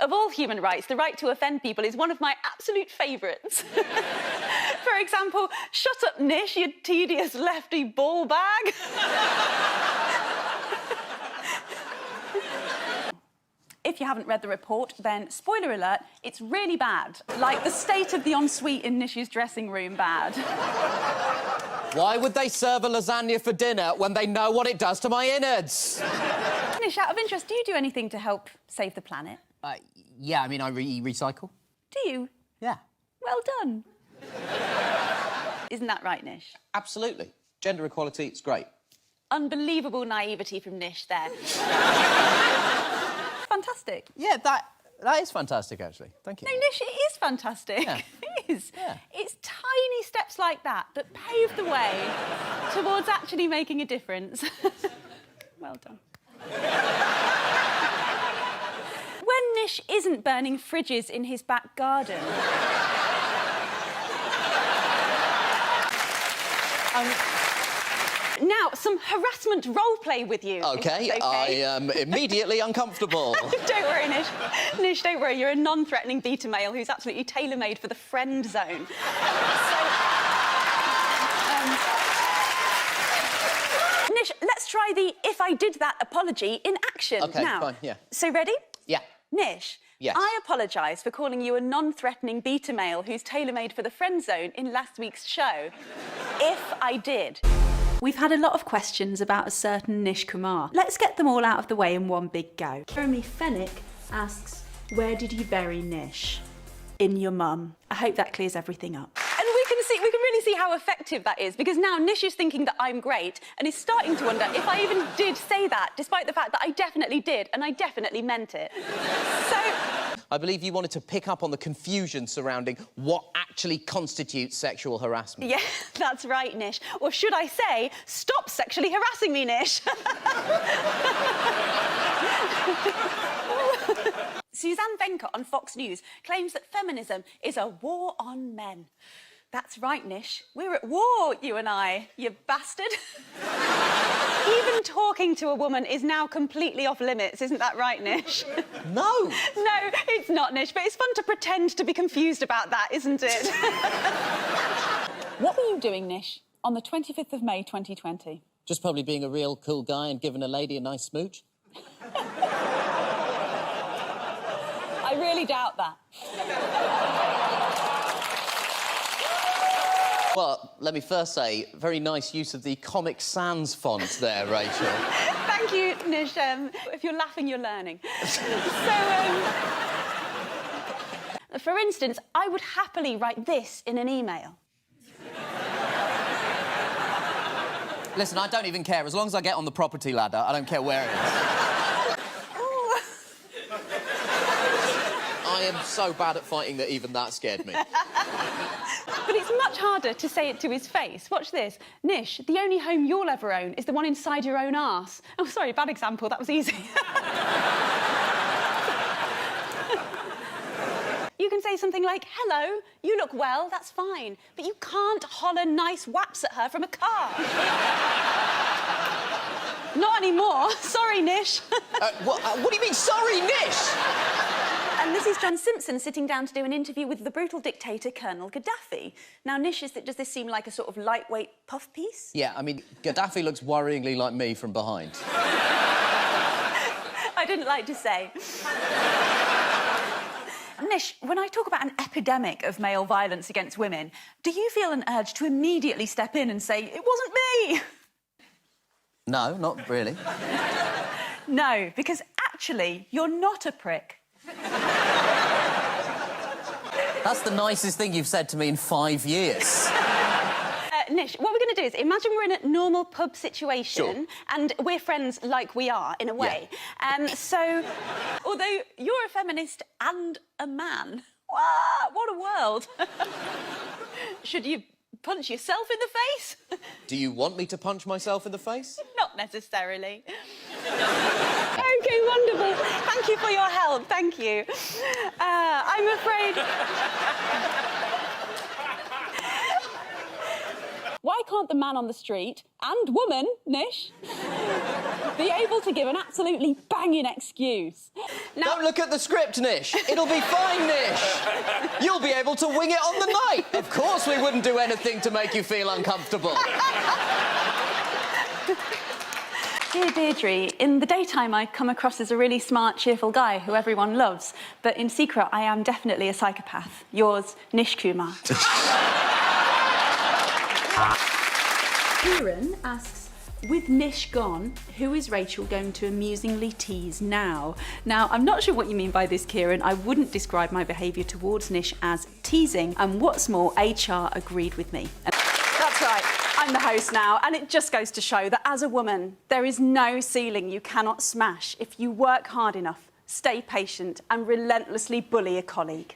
Of all human rights, the right to offend people is one of my absolute favourites. For example, shut up, Nish, you tedious lefty ball bag. If you haven't read the report, then, spoiler alert, it's really bad. Like the state of the ensuite in Nish's dressing room bad. Why would they serve a lasagna for dinner when they know what it does to my innards? Nish, out of interest, do you do anything to help save the planet? Yeah, I mean, I recycle. Do you? Yeah. Well done. Isn't that right, Nish? Absolutely. Gender equality, it's great. Unbelievable naivety from Nish there. Fantastic. Yeah, that is fantastic, actually. Thank you. No, Nish, it is fantastic. Yeah. It is. Yeah. It's tiny steps like that that pave the way towards actually making a difference. Well done. When Nish isn't burning fridges in his back garden... Now, some harassment role play with you. OK, I am immediately uncomfortable. Don't worry, Nish. Nish, don't worry. You're a non-threatening beta male who's absolutely tailor-made for the friend zone. Nish, let's try the if I did that apology in action now. Fine, yeah. So, ready? Yeah. Nish, yes. I apologise for calling you a non-threatening beta male who's tailor-made for the friend zone in last week's show. If I did. We've had a lot of questions about a certain Nish Kumar. Let's get them all out of the way in one big go. Jeremy Fennick asks, where did you bury Nish? In your mum. I hope that clears everything up. And we can really see how effective that is, because now Nish is thinking that I'm great and is starting to wonder if I even did say that, despite the fact that I definitely did, and I definitely meant it. So... I believe you wanted to pick up on the confusion surrounding what actually constitutes sexual harassment. Yeah, that's right, Nish. Or should I say, stop sexually harassing me, Nish. Suzanne Venkat on Fox News claims that feminism is a war on men. That's right, Nish. We're at war, you and I, you bastard. Even talking to a woman is now completely off limits, isn't that right, Nish? No! No, it's not, Nish, but it's fun to pretend to be confused about that, isn't it? What were you doing, Nish, on the 25th of May, 2020? Just probably being a real cool guy and giving a lady a nice smooch. I really doubt that. Well, let me first say, very nice use of the Comic Sans font there, Rachel. Thank you, Nish. If you're laughing, you're learning. For instance, I would happily write this in an email. Listen, I don't even care. As long as I get on the property ladder, I don't care where it is. I am so bad at fighting that even that scared me. But it's much harder to say it to his face. Watch this. Nish, the only home you'll ever own is the one inside your own arse. Oh, sorry, bad example. That was easy. You can say something like, hello, you look well, that's fine. But you can't holler nice whaps at her from a car. Not anymore. Sorry, Nish. What do you mean, sorry, Nish? And this is John Simpson sitting down to do an interview with the brutal dictator, Colonel Gaddafi. Now, Nish, does this seem like a sort of lightweight puff piece? Yeah, I mean, Gaddafi looks worryingly like me from behind. I didn't like to say. Nish, when I talk about an epidemic of male violence against women, do you feel an urge to immediately step in and say, it wasn't me? No, not really. No, because actually, you're not a prick. That's the nicest thing you've said to me in 5 years. Nish, what we're going to do is imagine we're in a normal pub situation, sure. And we're friends like we are, in a way. Yeah. So, although you're a feminist and a man, wow, what a world. Should you punch yourself in the face? Do you want me to punch myself in the face? Not necessarily. OK, wonderful. Thank you for your help, thank you. I'm afraid... Why can't the man on the street, and woman, Nish, be able to give an absolutely banging excuse? Now, don't look at the script, Nish. It'll be fine, Nish. You'll be able to wing it on the night. Of course we wouldn't do anything to make you feel uncomfortable. Dear Deirdre, in the daytime I come across as a really smart, cheerful guy who everyone loves, but in secret I am definitely a psychopath. Yours, Nish Kumar. Kieran asks, with Nish gone, who is Rachel going to amusingly tease now? Now, I'm not sure what you mean by this, Kieran. I wouldn't describe my behaviour towards Nish as teasing, and what's more, HR agreed with me. That's right, I'm the host now, and it just goes to show that as a woman, there is no ceiling you cannot smash if you work hard enough, stay patient, and relentlessly bully a colleague.